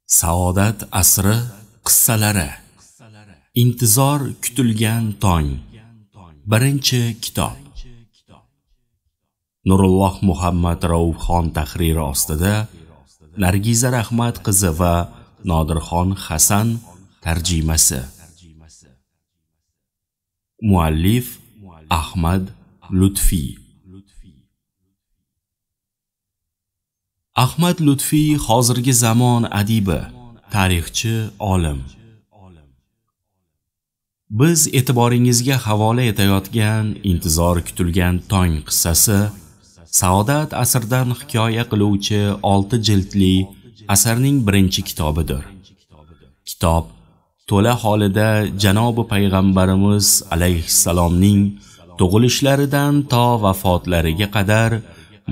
Saodat asri qissalari. Intizor kutilgan tong. Birinchi kitob. Nurulloh Muhammad Raufxon tahriri ostida Nargiza Rahmat qizi va Nodirxon Hasan tarjimasi. Muallif Ahmad Lutfi. Ahmad Lutfi hozirgi zamon adibi, tarixchi, olim. Biz e'tiboringizga havola etayotgan intizor kutilgan tong qissasi Saodat asrdan hikoya qiluvchi 6 jildli asarning birinchi kitobidir. Kitob to'la holida Janobi payg'ambarimiz alayhissalomning tug'ilishlaridan to vafotlariga qadar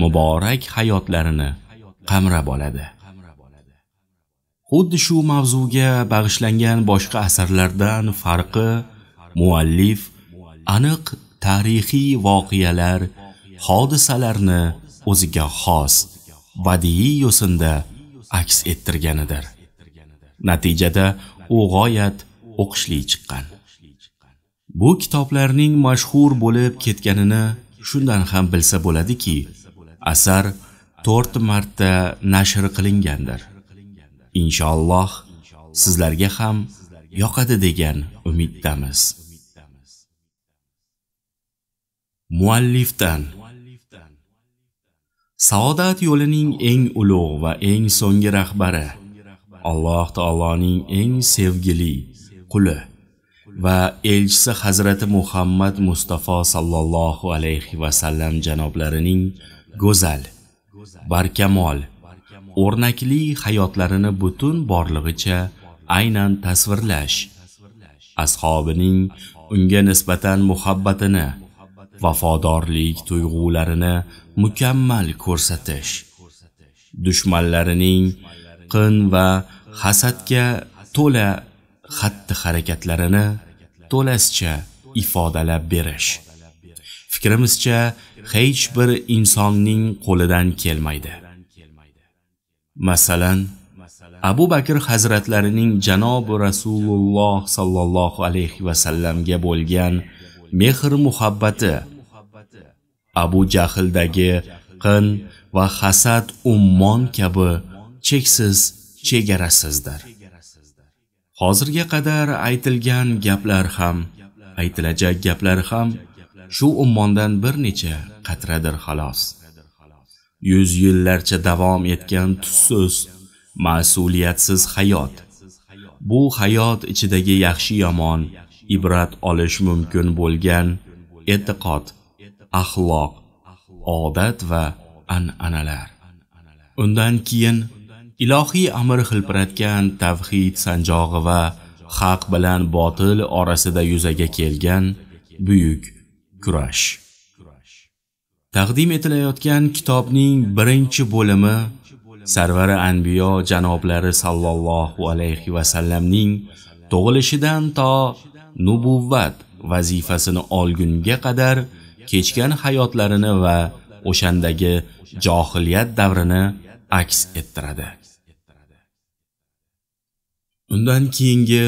muborak hayotlarini qamrab oladi. Xuddi shu mavzuga bag'ishlangan boshqa asarlardan farqi, muallif aniq tarixiy voqealar, hodisalarni o'ziga xos badiiy yo'sinda aks ettirganidir. Natijada u g'oyat o'qishli chiqqan. Bu kitoblarning mashhur bo'lib ketganini shundan ham bilsa bo'ladiki, asar 4 marta nashr qilingandir. Inshaalloh sizlarga ham yoqadi degan umiddamiz. Muallifdan. Saodat yo'lining eng ulug' va eng so'nggi rahbari, Alloh taoloning eng sevgili quli va elchisi Hazrati Muhammad Mustafa sallallohu alayhi va sallam janoblarining go'zal, barkamol, o'rnakli hayotlarini butun borlig'icha aynan tasvirlash, ashabining unga nisbatan muhabbatini, vafodorlik tuyg'ularini mukammal ko'rsatish, dushmanlarining qin va hasadga to'la xatti-harakatlarini to'lascha ifodalab berish. Fikrimizcha hech bir insonning qo'lidan kelmaydi. Masalan, Abu Bakr hazratlarining Janobi Rasululloh sallallohu alayhi va sallamga bo'lgan mehr muhabbati, Abu Jahldagi qin va hasad ummon kabi cheksiz, chegarasizdir. Hozirga qadar aytilgan gaplar ham, aytilajak gaplar ham shu ummondan bir necha qatradir xolos. 100 yillarcha davom etgan tussiz, mas'uliyatsiz hayot. Bu hayot ichidagi yaxshi-yomon, ibrat olish mumkin bo'lgan e'tiqod, axloq, odat va an'analar. Undan keyin ilohiy amr hilpiratgan tavhid sanjog'i va haq bilan botil orasida yuzaga kelgan buyuk kurash. Taqdim etilayotgan kitobning birinchi bo'limi Sarvari Anbiyo janoblari sallallohu alayhi va sallamning tug'ilishidan to nubuvvat vazifasini olgunga qadar kechgan hayotlarini va o'shandagi johiliyat davrini aks ettiradi. Undan keyingi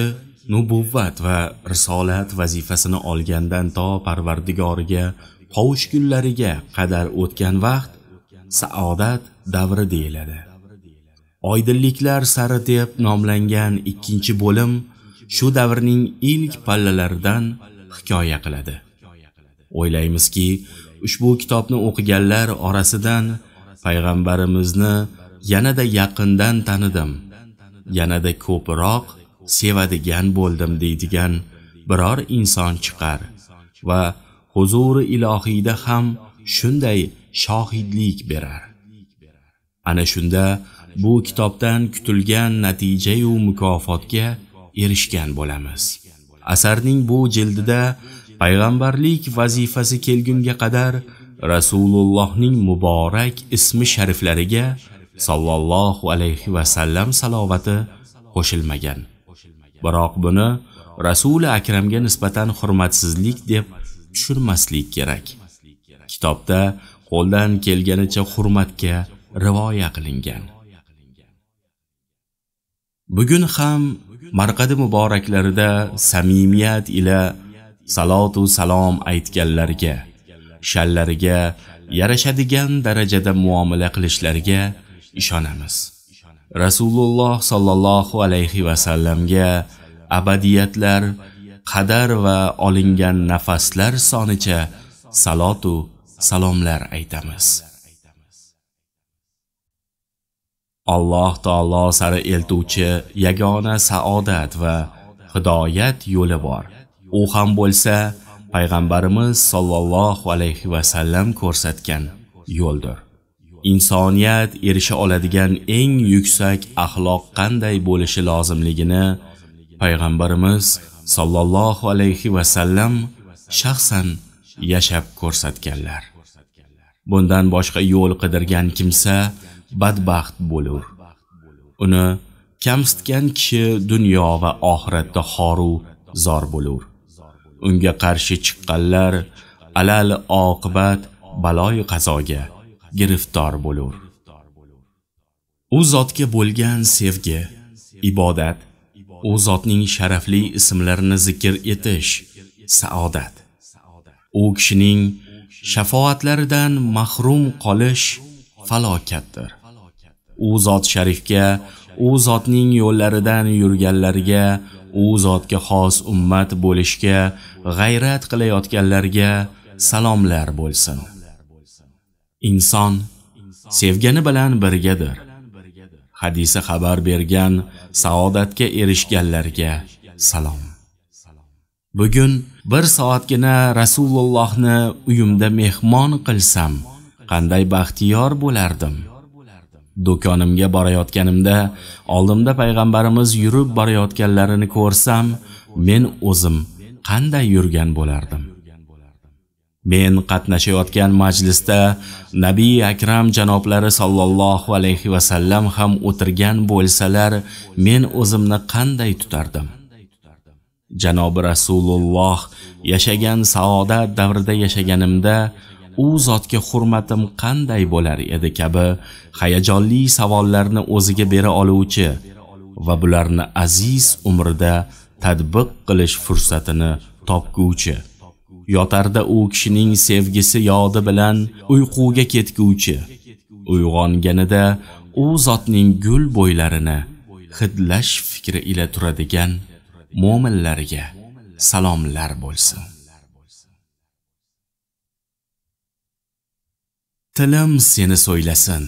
nubuvvat va risolat vazifasini olgandan to Parvardigoriga qovushgunlariga qadar o'tgan vaqt saodat davri deyiladi. Oydinliklar sari deb nomlangan ikkinchi bo'lim shu davrning ilk pallalaridan hikoya qiladi. O'ylaymizki, ushbu kitobni o'qiganlar orasidan payg'ambarimizni yanada yaqindan tanidim, yanada ko'proq sevadigan bo'ldim deydigan biror inson chiqar va huzuri ilohiyda ham shunday shohidlik berar. Ana shunda bu kitobdan kutilgan natija-yu mukofotga erishgan bo'lamiz. Asarning bu jildida payg'ambarlik vazifasi kelgunga qadar Rasulullohning muborak ismi shariflariga sallallohu alayhi va sallam salovati qo'shilmagan. Biroq buni Rasuli akramga nisbatan hurmatsizlik deb tushunmaslik kerak. Kitobda qo'ldan kelganicha hurmatga rivoya qilingan. Bugun ham marqadi muboraklarida samimiyat ila salotu salom aytganlarga, shallariga yarashadigan darajada muomala qilishlariga ishonamiz. Rasululloh sallallohu alayhi va sallamga abadiyatlar, qadar va olingan nafaslar sonicha salotu salomlar aytamiz. Alloh taolo sari eltuvchi yagona saodat va hidoyat yo'li bor. U ham bo'lsa payg'ambarimiz sollallohu alayhi va sallam ko'rsatgan yo'ldir. Insoniyat erisha oladigan eng yuksak axloq qanday bo'lishi lozimligini payg'ambarimiz sollallohu alayhi va sallam shaxsan yashab ko'rsatganlar. Bundan boshqa yo'l qidirgan kimsa badbaxt bo'lur. Uni kamsitgan kishi dunyo va oxiratda xoru zor bo'lur. Unga qarshi chiqqanlar alal oqibat baloy qazoga giriftor bo'lur. U zotga bo'lgan sevgi, ibodat, u zotning sharafli ismlarini zikr etish saodat. U kishining shafoatlaridan mahrum qolish falokatdir. U zot sharifga, u zotning yo'llaridan yurganlarga, u zotga xos ummat bo'lishga g'ayrat qilayotganlarga salomlar bo'lsin. Inson sevgani bilan birgadir. Hadisi xabar bergan saodatga erishganlarga salom. Bugun bir soatgina Rasulullohni uyimda mehmon qilsam, qanday baxtiyor bo'lardim. Do'konimga borayotganimda oldimda payg'ambarimiz yurib borayotganlarini ko'rsam, men o'zim qanday yurgan bo'lardim. Men qatnashayotgan majlisda Nabiy akram janoblari sallallohu alayhi va sallam ham o'tirgan bo'lsalar, men o'zimni qanday tutardim? Janobi Rasululloh yashagan saodat davrida yashaganimda u zotga hurmatim qanday bo'lar edi kabi hayajonli savollarni o'ziga bera oluvchi va bularni aziz umrida tadbiq qilish fursatini topguvchi, yotarda u kishining sevgisi yodi bilan uyquga ketguvchi, uyg'onganida u zotning gul bo'ylarini hidlash fikri ila turadigan mo'minlarga salomlar bo'lsin. Tilim seni so'ylasin,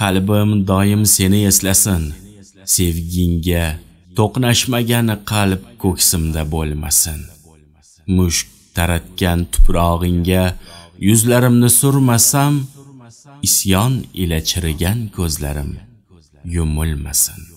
qalbim doim seni eslasin, sevgingga to'qnashmagan qalb ko'ksimda bo'lmasin. Mushk taratgan tuprog'ingga yuzlarimni surmasam, isyon ila chirigan ko'zlarim yumilmasin.